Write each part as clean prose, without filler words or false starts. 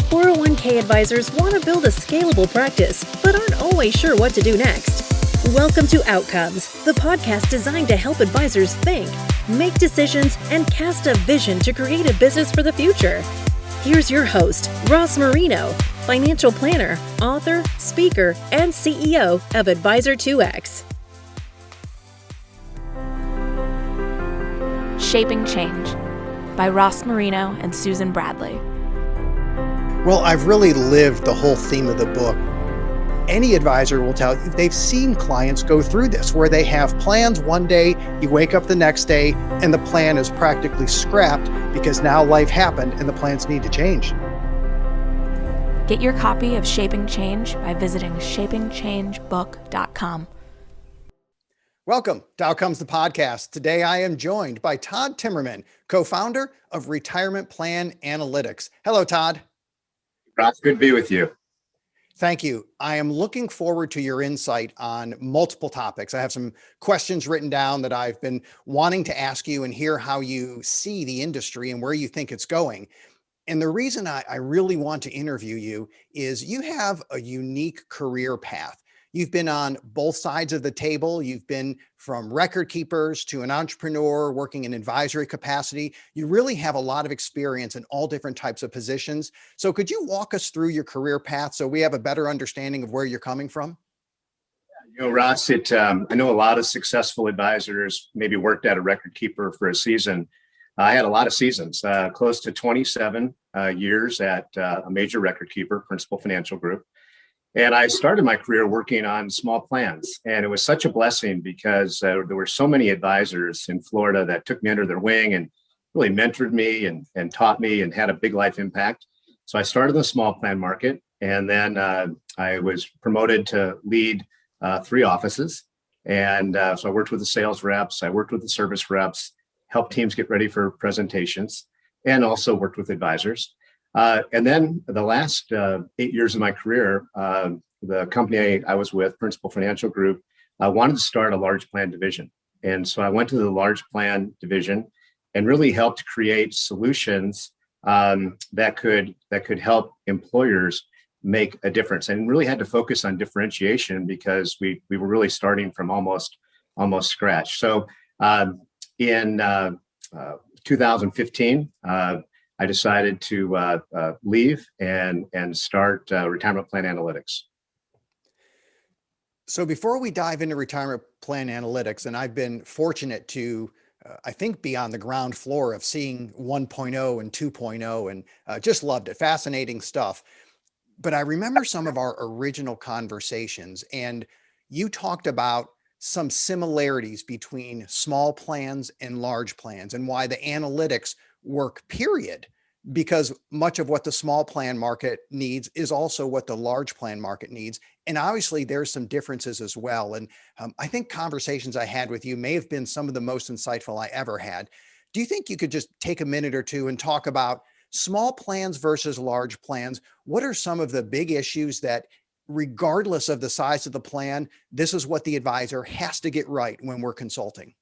401k advisors want to build a scalable practice, but aren't always sure what to do next. Welcome to Outcomes, the podcast designed to help advisors think, make decisions, and cast a vision to create a business for the future. Here's your host, Ross Marino, financial planner, author, speaker, and CEO of Advisor2X. Shaping Change by Ross Marino and Susan Bradley. Well, I've really lived the whole theme of the book. Any advisor will tell you they've seen clients go through this, where they have plans one day, you wake up the next day, and the plan is practically scrapped because now life happened and the plans need to change. Get your copy of Shaping Change by visiting shapingchangebook.com. Welcome to Outcomes, the podcast. Today I am joined by Todd Timmerman, co-founder of Retirement Plan Analytics. Hello, Todd. Ross, good to be with you. Thank you. I am looking forward to your insight on multiple topics. I have some questions written down that I've been wanting to ask you and hear how you see the industry and where you think it's going. And the reason I really want to interview you is you have a unique career path. You've been on both sides of the table. You've been from record keepers to an entrepreneur working in advisory capacity. You really have a lot of experience in all different types of positions. So could you walk us through your career path so we have a better understanding of where you're coming from? Ross, I know a lot of successful advisors maybe worked at a record keeper for a season. I had a lot of seasons, close to 27 years at a major record keeper, Principal Financial Group. And I started my career working on small plans. And it was such a blessing because there were so many advisors in Florida that took me under their wing and really mentored me and taught me and had a big life impact. So I started in the small plan market. And then I was promoted to lead 3 offices. And so I worked with the sales reps, I worked with the service reps, helped teams get ready for presentations, and also worked with advisors. And then the last 8 years of my career, the company I was with, Principal Financial Group, wanted to start a large plan division. And so I went to the large plan division and really helped create solutions that could help employers make a difference, and really had to focus on differentiation because we were really starting from almost scratch. So in 2015, I decided to leave and start Retirement Plan Analytics. So before we dive into Retirement Plan Analytics, and I've been fortunate to, I think, be on the ground floor of seeing 1.0 and 2.0 and just loved it. Fascinating stuff. But I remember some of our original conversations, and you talked about some similarities between small plans and large plans and why the analytics work, period, because much of what the small plan market needs is also what the large plan market needs. And obviously there's some differences as well. And I think conversations I had with you may have been some of the most insightful I ever had. Do you think you could just take a minute or two and talk about small plans versus large plans? What are some of the big issues that, regardless of the size of the plan, this is what the advisor has to get right when we're consulting?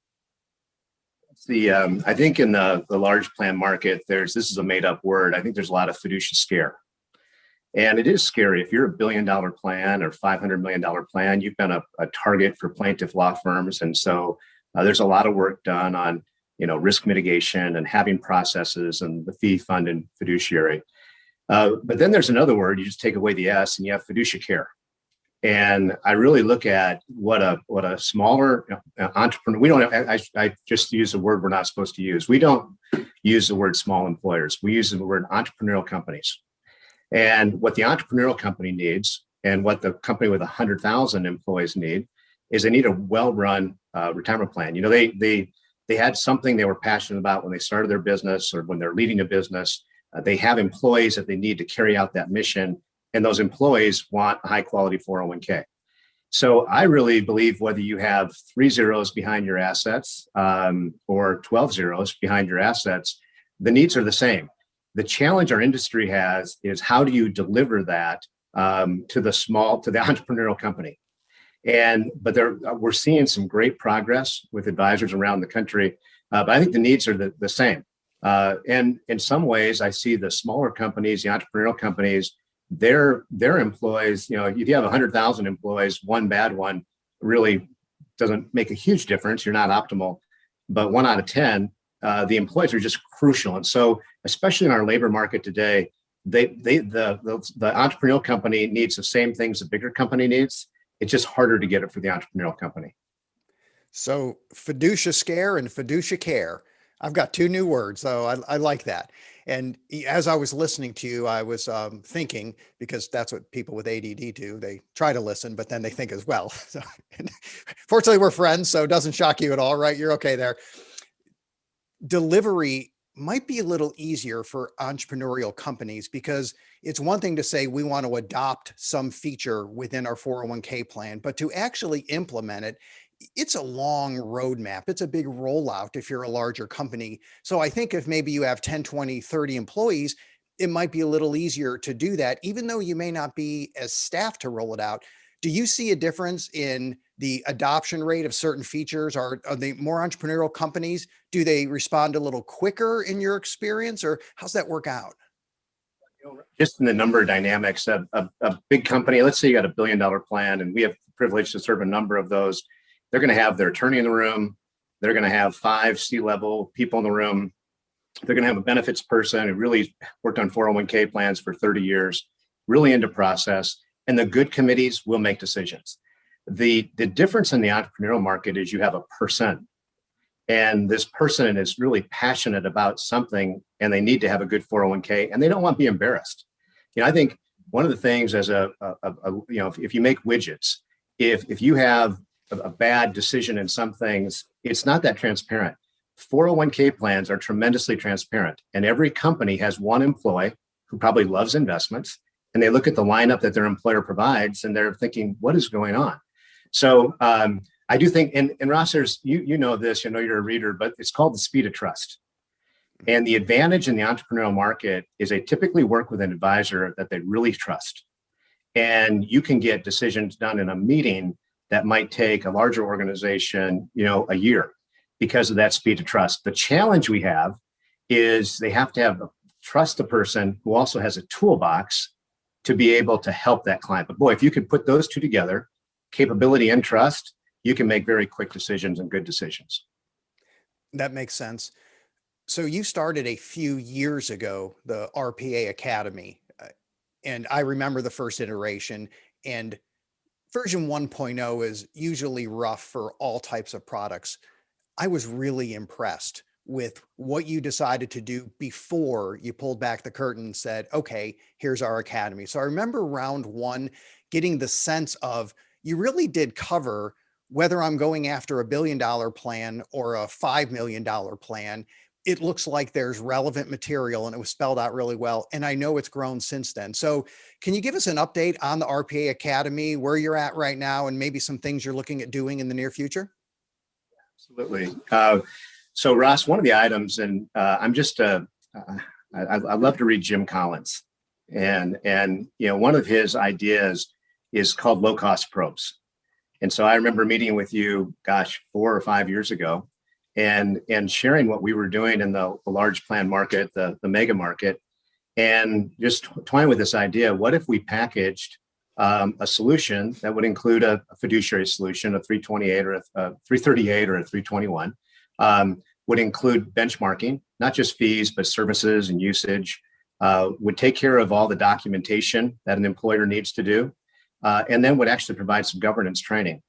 I think in the large plan market, this is a made up word. I think there's a lot of fiduciary scare. And it is scary. If you're $1 billion plan or $500 million plan, you've been a target for plaintiff law firms. And so there's a lot of work done on, risk mitigation and having processes and the fee fund and fiduciary. But then there's another word. You just take away the S and you have fiduciary care. And I really look at what a smaller entrepreneur, we don't have, I just use a word we're not supposed to use. We don't use the word small employers. We use the word entrepreneurial companies. And what the entrepreneurial company needs and what the company with 100,000 employees need is they need a well-run retirement plan. They had something they were passionate about when they started their business or when they're leading a business. They have employees that they need to carry out that mission. And those employees want a high quality 401k. So I really believe whether you have 3 zeros behind your assets or 12 zeros behind your assets, the needs are the same. The challenge our industry has is how do you deliver that to the entrepreneurial company? But we're seeing some great progress with advisors around the country. But I think the needs are the same. And in some ways, I see the smaller companies, the entrepreneurial companies, their employees, if you have 100,000 employees, one bad one really doesn't make a huge difference. You're not optimal, but 1 out of 10, the employees are just crucial. And so, especially in our labor market today, the entrepreneurial company needs the same things the bigger company needs. It's just harder to get it for the entrepreneurial company. So fiducia scare and fiducia care. I've got two new words, so I like that. And as I was listening to you, I was thinking, because that's what people with ADD do. They try to listen, but then they think as well. So, fortunately, we're friends, so it doesn't shock you at all, right? You're okay there. Delivery might be a little easier for entrepreneurial companies, because it's one thing to say we want to adopt some feature within our 401k plan, but to actually implement it, it's a long roadmap. It's a big rollout if you're a larger company. So I think if maybe you have 10, 20, 30 employees, it might be a little easier to do that, even though you may not be as staffed to roll it out. Do you see a difference in the adoption rate of certain features? Are they more entrepreneurial companies? Do they respond a little quicker in your experience, or how's that work out? Just in the number of dynamics, a big company, let's say you got $1 billion plan, and we have the privilege to serve a number of those. They're going to have their attorney in the room. They're going to have 5 C-level people in the room. They're going to have a benefits person who really worked on 401k plans for 30 years, really into process. And the good committees will make decisions. The difference in the entrepreneurial market is you have a person, and this person is really passionate about something, and they need to have a good 401k, and they don't want to be embarrassed. I think one of the things as if you make widgets, if you have a bad decision in some things, it's not that transparent. 401k plans are tremendously transparent, and every company has one employee who probably loves investments, and they look at the lineup that their employer provides, and they're thinking, what is going on? So I do think, and Ross, there's, you know this, you're a reader, but it's called the speed of trust. And the advantage in the entrepreneurial market is they typically work with an advisor that they really trust. And you can get decisions done in a meeting that might take a larger organization, a year, because of that speed of trust. The challenge we have is they have to trust the person who also has a toolbox to be able to help that client. But boy, if you could put those two together, capability and trust, you can make very quick decisions and good decisions. That makes sense. So you started a few years ago, the RPA Academy, and I remember the first iteration, and version 1.0 is usually rough for all types of products. I was really impressed with what you decided to do before you pulled back the curtain and said, okay, here's our academy. So I remember round 1 getting the sense of, you really did cover whether I'm going after $1 billion plan or a $5 million plan. It looks like there's relevant material, and it was spelled out really well. And I know it's grown since then. So can you give us an update on the RPA Academy, where you're at right now, and maybe some things you're looking at doing in the near future? Absolutely. So Ross, one of the items, and I love to read Jim Collins, and one of his ideas is called low cost probes. And so I remember meeting with you, 4 or 5 years ago, and sharing what we were doing in the large plan market, the mega market, and just toying with this idea: what if we packaged a solution that would include a fiduciary solution, a 328 or a 338 or a 321, would include benchmarking, not just fees, but services and usage, would take care of all the documentation that an employer needs to do, and then would actually provide some governance training.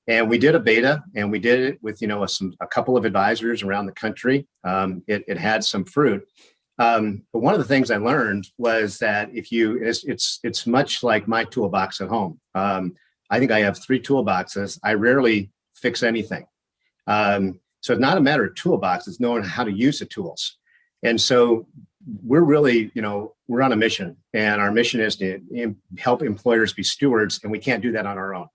And we did a beta, and we did it with a couple of advisors around the country. It had some fruit. But one of the things I learned was that it's much like my toolbox at home. I think I have 3 toolboxes. I rarely fix anything. So it's not a matter of toolbox, it's knowing how to use the tools. And so we're really, we're on a mission, and our mission is to help employers be stewards, and we can't do that on our own.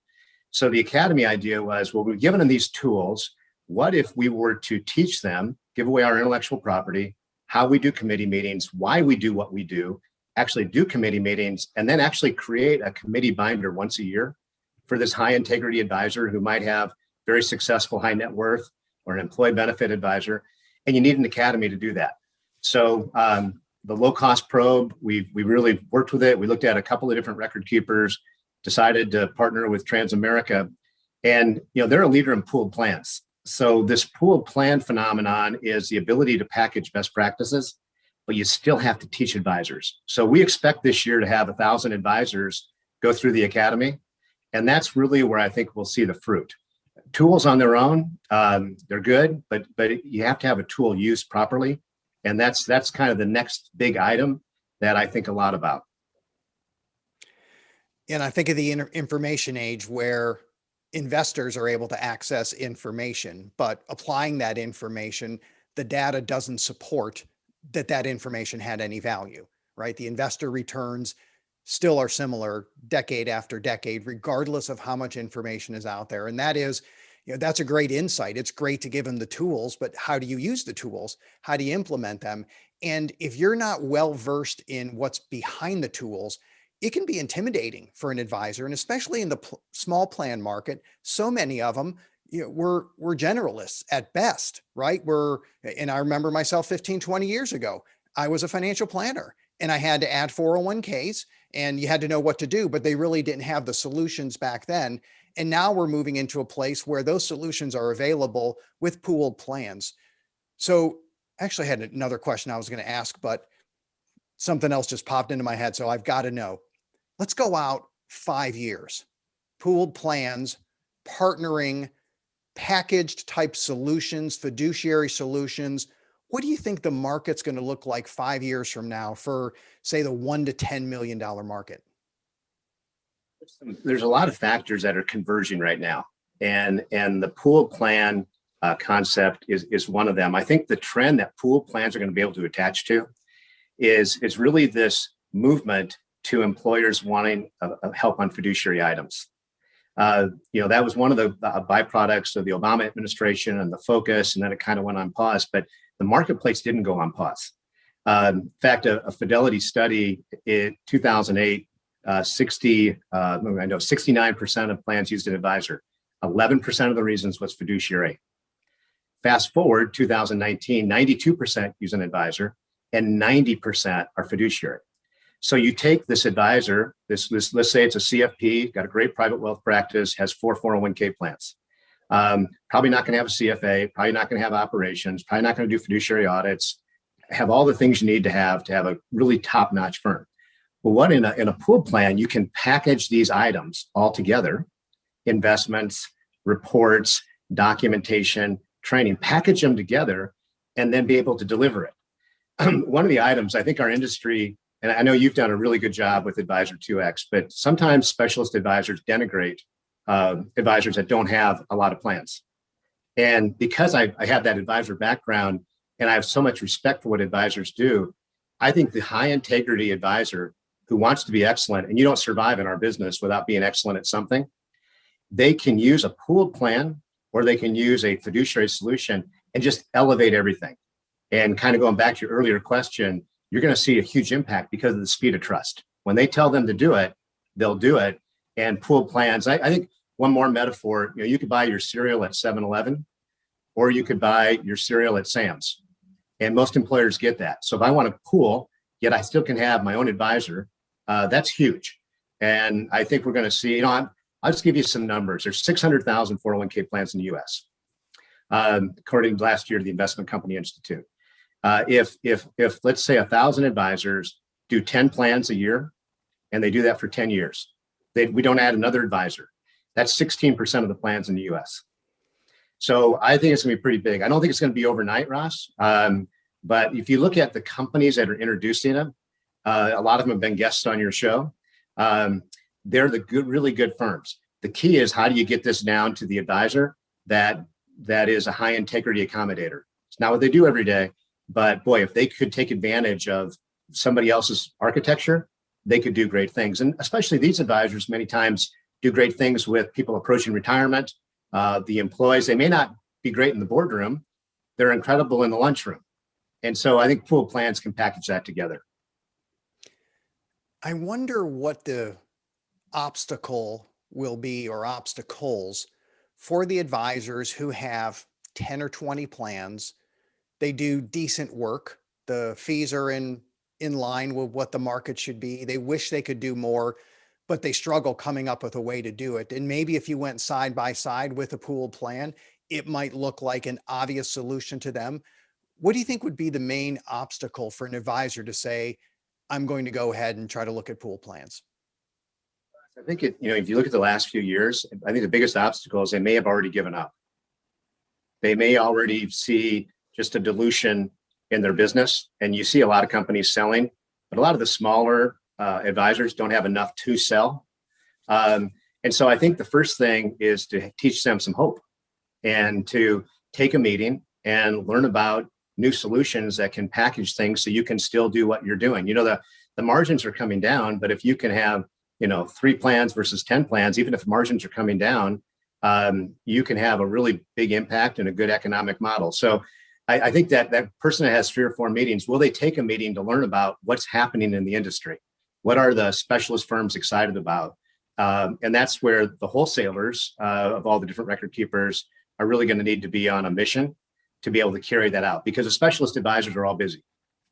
So the Academy idea was, well, we've given them these tools. What if we were to teach them, give away our intellectual property, how we do committee meetings, why we do what we do, actually do committee meetings, and then actually create a committee binder once a year for this high integrity advisor who might have very successful high net worth, or an employee benefit advisor, and you need an academy to do that. So the low cost probe, we really worked with it. We looked at a couple of different record keepers, decided to partner with Transamerica, and they're a leader in pooled plans. So this pooled plan phenomenon is the ability to package best practices, but you still have to teach advisors. So we expect this year to have 1,000 advisors go through the academy, and that's really where I think we'll see the fruit. Tools on their own, they're good, but you have to have a tool used properly. And that's kind of the next big item that I think a lot about. And I think of the information age where investors are able to access information, but applying that information, the data doesn't support that information had any value, right? The investor returns still are similar decade after decade, regardless of how much information is out there. And that is, that's a great insight. It's great to give them the tools, but how do you use the tools? How do you implement them? And if you're not well versed in what's behind the tools, it can be intimidating for an advisor. And especially in the small plan market, so many of them, we're generalists at best, right? And I remember myself 15, 20 years ago, I was a financial planner and I had to add 401ks and you had to know what to do, but they really didn't have the solutions back then. And now we're moving into a place where those solutions are available with pooled plans. So actually I had another question I was going to ask, but something else just popped into my head. So I've got to know, let's go out 5 years, pooled plans, partnering, packaged type solutions, fiduciary solutions. What do you think the market's going to look like 5 years from now for, say, the $1 to $10 million market? There's a lot of factors that are converging right now, and the pool plan concept is one of them. I think the trend that pool plans are going to be able to attach to is really this movement to employers wanting help on fiduciary items. That was one of the byproducts of the Obama administration and the focus, and then it kind of went on pause. But the marketplace didn't go on pause. In fact, a Fidelity study in 2008. 69% of plans used an advisor. 11% of the reasons was fiduciary. Fast forward 2019, 92% use an advisor and 90% are fiduciary. So you take this advisor, this let's say it's a CFP, got a great private wealth practice, has 4 401k plans. Probably not going to have a CFA, probably not going to have operations, probably not going to do fiduciary audits, have all the things you need to have a really top-notch firm. Well, in a pool plan, you can package these items all together, investments, reports, documentation, training, package them together, and then be able to deliver it. One of the items, I think our industry, and I know you've done a really good job with Advisor 2X, but sometimes specialist advisors denigrate advisors that don't have a lot of plans. And because I have that advisor background and I have so much respect for what advisors do, I think the high integrity advisor who wants to be excellent, and you don't survive in our business without being excellent at something, they can use a pooled plan or they can use a fiduciary solution and just elevate everything. And kind of going back to your earlier question, you're going to see a huge impact because of the speed of trust. When they tell them to do it, they'll do it. And pooled plans, I think one more metaphor, you could buy your cereal at 7-Eleven or you could buy your cereal at Sam's. And most employers get that. So if I want to pool, yet I still can have my own advisor, that's huge. And I think we're going to see, I'll just give you some numbers. There's 600,000 401k plans in the US, according to last year to the Investment Company Institute. If let's say 1,000 advisors do 10 plans a year, and they do that for 10 years, we don't add another advisor. That's 16% of the plans in the US. So I think it's going to be pretty big. I don't think it's going to be overnight, Ross. But if you look at the companies that are introducing them, a lot of them have been guests on your show. They're the really good firms. The key is, how do you get this down to the advisor that is a high integrity accommodator? It's not what they do every day, but boy, if they could take advantage of somebody else's architecture, they could do great things. And especially these advisors many times do great things with people approaching retirement. The employees, they may not be great in the boardroom, they're incredible in the lunchroom. And so I think pool plans can package that together. I wonder what the obstacle will be, or obstacles, for the advisors who have 10 or 20 plans. They do decent work, The fees are in line with what the market should be. They wish they could do more, but they struggle coming up with a way to do it. And maybe if you went side by side with a pooled plan, it might look like an obvious solution to them. What do you think would be the main obstacle for an advisor to say, I'm going to go ahead and try to look at pool plans? I think if you look at the last few years, I think the biggest obstacle is they may have already given up. They may already see just a dilution in their business. And you see a lot of companies selling, but a lot of the smaller advisors don't have enough to sell. And so I think the first thing is to teach them some hope and to take a meeting and learn about new solutions that can package things so you can still do what you're doing. The margins are coming down, but if you can have 3 plans versus 10 plans, even if margins are coming down, you can have a really big impact and a good economic model. So I think that person that has 3 or 4 meetings, will they take a meeting to learn about what's happening in the industry? What are the specialist firms excited about? And that's where the wholesalers of all the different record keepers are really going to need to be on a mission to be able to carry that out, because the specialist advisors are all busy.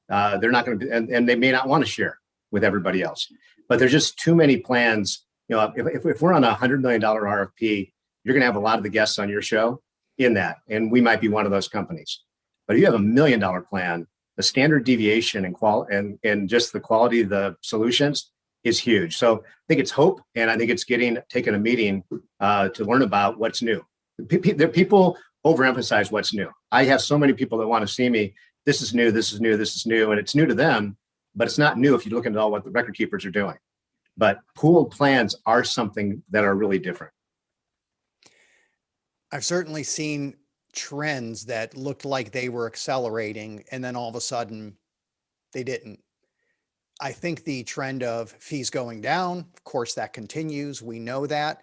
They're not going to be, and they may not want to share with everybody else, but there's just too many plans. If we're on a $100 million RFP, you're going to have a lot of the guests on your show in that, and we might be one of those companies. But if you have $1 million plan, the standard deviation and just the quality of the solutions is huge. So I think it's hope, and I think it's taking a meeting to learn about what's new. People overemphasize what's new. I have so many people that want to see me. This is new, this is new, this is new, and it's new to them, but it's not new if you look into all what the record keepers are doing. But pooled plans are something that are really different. I've certainly seen trends that looked like they were accelerating, and then all of a sudden they didn't. I think the trend of fees going down, of course, that continues. We know that.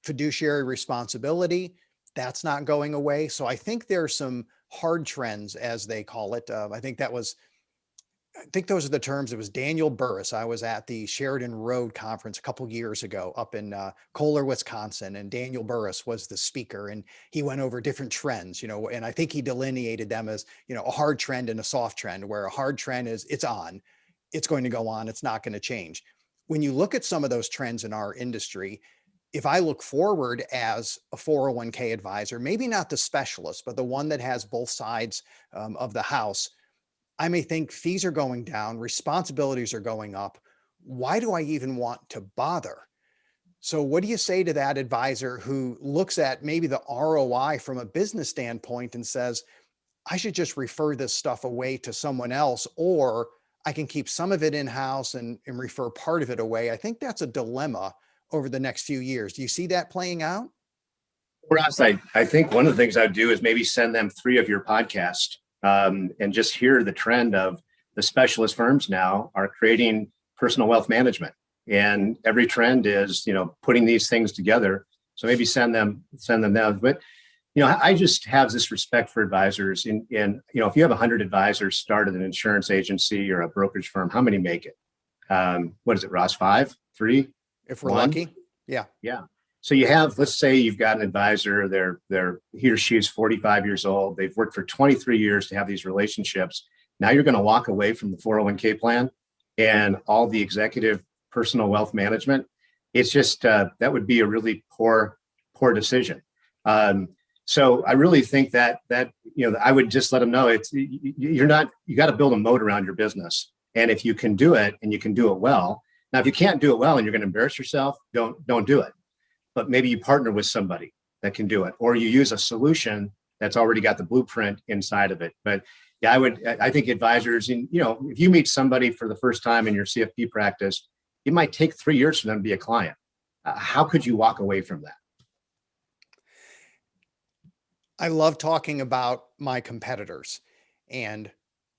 Fiduciary responsibility, that's not going away. So I think there's some hard trends, as they call it. I think those are the terms. It was Daniel Burris. I was at the Sheridan Road conference a couple years ago up in Kohler, Wisconsin, and Daniel Burris was the speaker, and he went over different trends, and I think he delineated them as, a hard trend and a soft trend, where a hard trend is it's going to go on, it's not going to change. When you look at some of those trends in our industry, if I look forward as a 401k advisor, maybe not the specialist, but the one that has both sides of the house, I may think fees are going down, responsibilities are going up. Why do I even want to bother? So what do you say to that advisor who looks at maybe the ROI from a business standpoint and says, I should just refer this stuff away to someone else, or I can keep some of it in-house and refer part of it away? I think that's a dilemma over the next few years. Do you see that playing out? Ross, I think one of the things I'd do is maybe send them 3 of your podcasts and just hear the trend of the specialist firms now are creating personal wealth management. And every trend is, putting these things together. So maybe send them that. But, I just have this respect for advisors. If you have 100 advisors start at an insurance agency or a brokerage firm, how many make it? What is it, Ross? 5, 3? If we're 1? lucky. Yeah. Yeah. So let's say you've got an advisor, he or she is 45 years old. They've worked for 23 years to have these relationships. Now you're going to walk away from the 401k plan and all the executive personal wealth management. It's just, that would be a really poor decision. So I really think that I would just let them know you got to build a moat around your business. And if you can do it and you can do it well. Now, if you can't do it well and you're going to embarrass yourself, don't do it. But maybe you partner with somebody that can do it, or you use a solution that's already got the blueprint inside of it. But yeah, I think advisors, if you meet somebody for the first time in your CFP practice, it might take 3 years for them to be a client. How could you walk away from that? I love talking about my competitors, and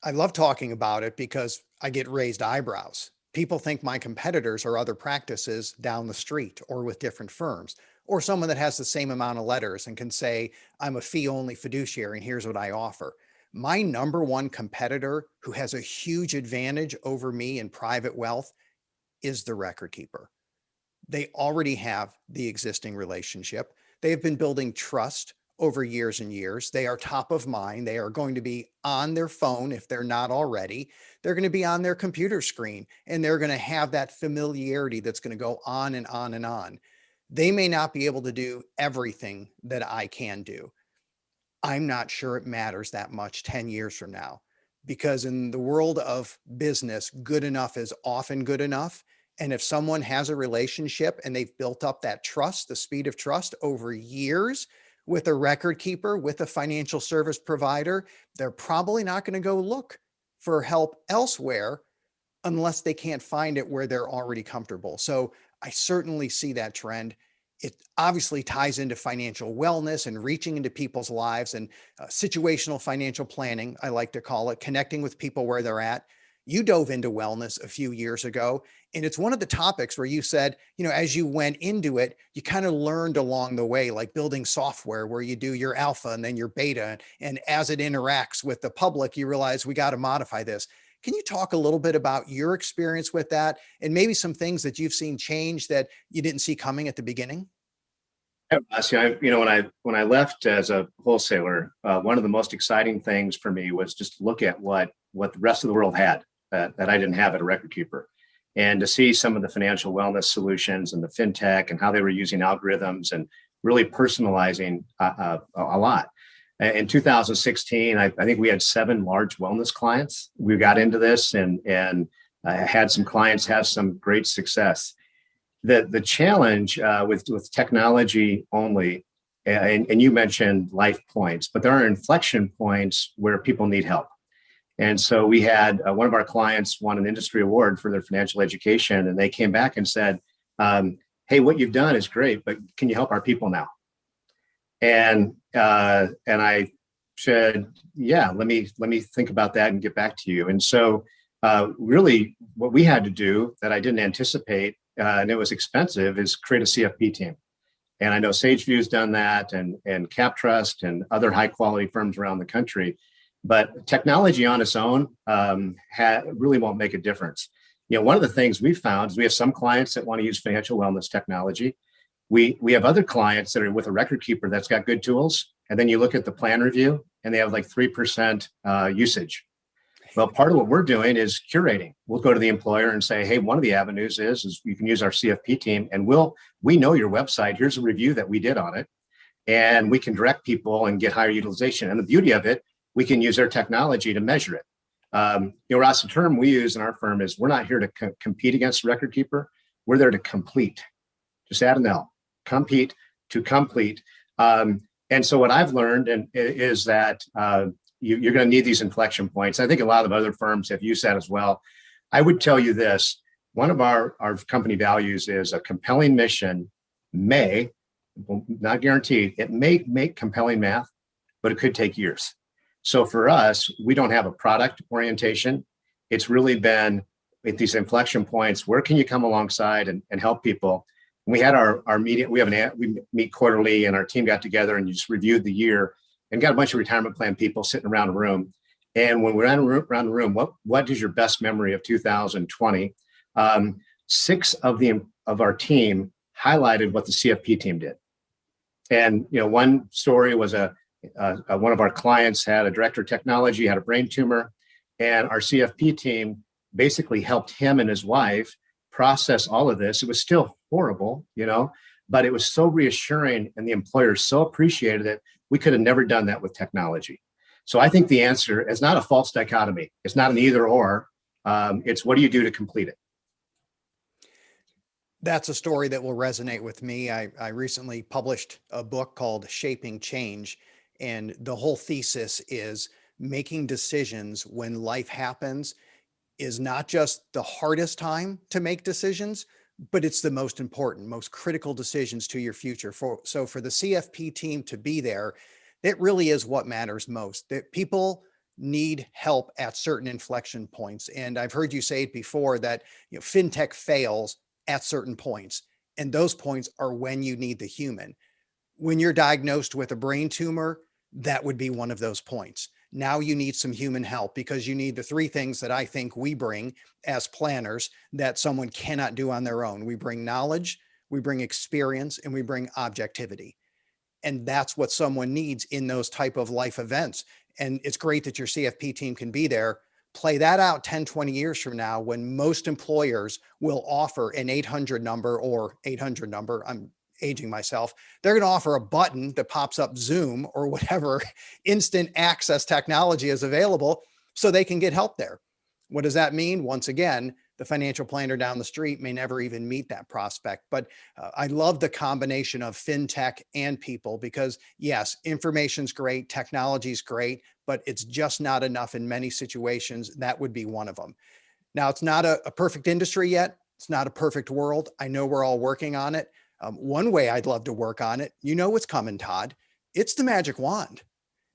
I love talking about it because I get raised eyebrows. People think my competitors are other practices down the street or with different firms, or someone that has the same amount of letters and can say, I'm a fee-only fiduciary and here's what I offer. My number one competitor who has a huge advantage over me in private wealth is the record keeper. They already have the existing relationship. They have been building trust over years and years. They are top of mind. They are going to be on their phone if they're not already. They're going to be on their computer screen, and they're going to have that familiarity that's going to go on and on and on. They may not be able to do everything that I can do. I'm not sure it matters that much 10 years from now, because in the world of business, good enough is often good enough. And if someone has a relationship and they've built up that trust, the speed of trust over years with a record keeper, with a financial service provider, they're probably not going to go look for help elsewhere unless they can't find it where they're already comfortable. So I certainly see that trend. It obviously ties into financial wellness and reaching into people's lives and situational financial planning, I like to call it, connecting with people where they're at. You dove into wellness a few years ago, and it's one of the topics where you said, as you went into it, you kind of learned along the way, like building software where you do your alpha and then your beta. And as it interacts with the public, you realize we got to modify this. Can you talk a little bit about your experience with that and maybe some things that you've seen change that you didn't see coming at the beginning? See, when I left as a wholesaler, one of the most exciting things for me was just to look at what the rest of the world had that I didn't have at a record keeper, and to see some of the financial wellness solutions and the fintech and how they were using algorithms and really personalizing a lot. In 2016, I think we had 7 large wellness clients. We got into this and had some clients have some great success. The challenge with technology only, and you mentioned life points, but there are inflection points where people need help. And so we had one of our clients won an industry award for their financial education, and they came back and said, "Hey, what you've done is great, but can you help our people now?" And I said, "Yeah, let me think about that and get back to you." And so really, what we had to do that I didn't anticipate, and it was expensive, is create a CFP team. And I know SageView's done that, and CapTrust and other high quality firms around the country. But technology on its own really won't make a difference. One of the things we've found is we have some clients that want to use financial wellness technology. We have other clients that are with a record keeper that's got good tools, and then you look at the plan review and they have like 3% usage. Well, part of what we're doing is curating. We'll go to the employer and say, "Hey, one of the avenues is you can use our CFP team, and we know your website. Here's a review that we did on it, and we can direct people and get higher utilization." And the beauty of it, we can use their technology to measure it. Ross, the term we use in our firm is we're not here to compete against the record keeper. We're there to complete. Just add an L. Compete to complete. And so what I've learned is that you're going to need these inflection points. I think a lot of other firms have used that as well. I would tell you this: one of our company values is a compelling mission may, not guaranteed, it may make compelling math, but it could take years. So for us, we don't have a product orientation. It's really been at these inflection points, where can you come alongside and help people? We had our meeting, we meet quarterly, and our team got together and just reviewed the year and got a bunch of retirement plan people sitting around a room. And when we're around the room, what is your best memory of 2020? 6 of our team highlighted what the CFP team did. And one story was one of our clients had a director of technology, had a brain tumor, and our CFP team basically helped him and his wife process all of this. It was still horrible, but it was so reassuring, and the employer so appreciated it. We could have never done that with technology. So I think the answer is not a false dichotomy. It's not an either or. It's what do you do to complete it? That's a story that will resonate with me. I recently published a book called Shaping Change, and the whole thesis is making decisions when life happens is not just the hardest time to make decisions, but it's the most important, most critical decisions to your future. So for the CFP team to be there, it really is what matters most. That people need help at certain inflection points. And I've heard you say it before that fintech fails at certain points, and those points are when you need the human. When you're diagnosed with a brain tumor, that would be one of those points. Now you need some human help, because you need the 3 things that I think we bring as planners that someone cannot do on their own. We bring knowledge, we bring experience, and we bring objectivity. And that's what someone needs in those type of life events. And it's great that your CFP team can be there. Play that out 10, 20 years from now when most employers will offer an 800 number or 800 number. I'm aging myself. They're going to offer a button that pops up Zoom or whatever instant access technology is available so they can get help there. What does that mean? Once again, the financial planner down the street may never even meet that prospect. But I love the combination of fintech and people because yes, information's great, technology's great, but it's just not enough in many situations. That would be one of them. Now, it's not a perfect industry yet. It's not a perfect world. I know we're all working on it. One way I'd love to work on it, you know what's coming, Todd. It's the magic wand.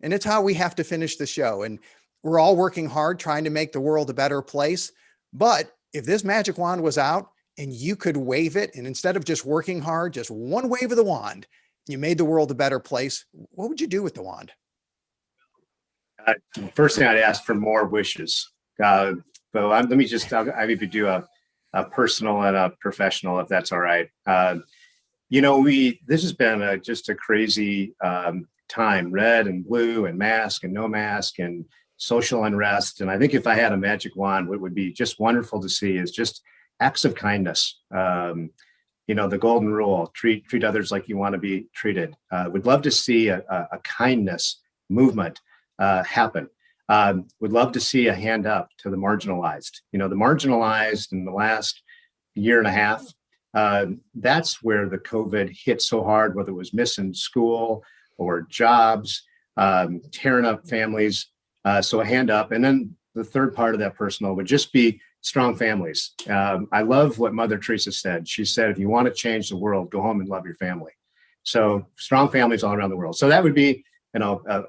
And it's how we have to finish the show. And we're all working hard trying to make the world a better place. But if this magic wand was out and you could wave it, and instead of just working hard, just one wave of the wand, you made the world a better place, what would you do with the wand? First thing I'd ask for more wishes. But let me just, I maybe do a personal and a professional, if that's all right. This has been just a crazy time, red and blue and mask and no mask and social unrest. And I think if I had a magic wand, what would be just wonderful to see is just acts of kindness. The golden rule, treat others like you want to be treated. Would love to see a kindness movement happen. Would love to see a hand up to the marginalized. The marginalized in the last year and a half, that's where the COVID hit so hard, whether it was missing school or jobs, tearing up families. So a hand up. And then the third part of that personal would just be strong families. I love what Mother Teresa said. She said, if you want to change the world, go home and love your family. So strong families all around the world. So that would be,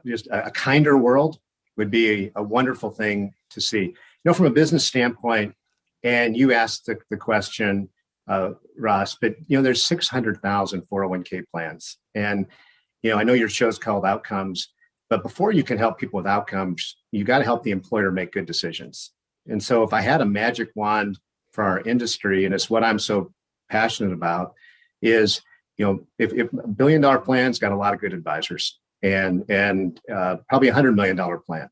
just a kinder world would be a wonderful thing to see. From a business standpoint, and you asked the question, Ross, but there's 600,000 401k plans. And, I know your show's called Outcomes, but before you can help people with outcomes, you got to help the employer make good decisions. And so if I had a magic wand for our industry, and it's what I'm so passionate about, is, if $1 billion plan's got a lot of good advisors and probably $100 million plan.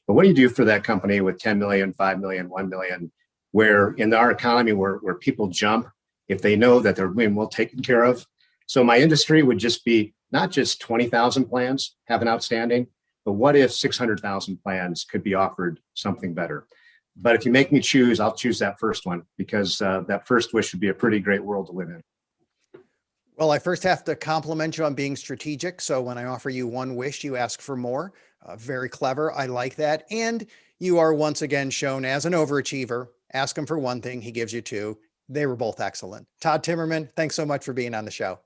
But what do you do for that company with 10 million, 5 million, 1 million, where in our economy where people jump if they know that they're being well taken care of? So my industry would just be not just 20,000 plans have an outstanding, but what if 600,000 plans could be offered something better? But if you make me choose, I'll choose that first one because that first wish would be a pretty great world to live in. Well, I first have to compliment you on being strategic. So when I offer you one wish, you ask for more. Very clever. I like that. And you are once again shown as an overachiever. Ask him for one thing, he gives you two. They were both excellent. Todd Timmerman, thanks so much for being on the show.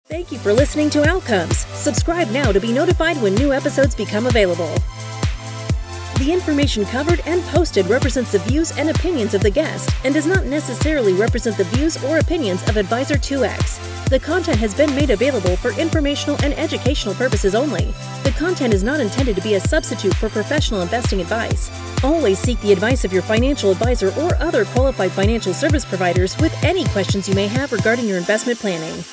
Thank you for listening to Outcomes. Subscribe now to be notified when new episodes become available. The information covered and posted represents the views and opinions of the guest and does not necessarily represent the views or opinions of Advisor 2X. The content has been made available for informational and educational purposes only. The content is not intended to be a substitute for professional investing advice. Always seek the advice of your financial advisor or other qualified financial service providers with any questions you may have regarding your investment planning.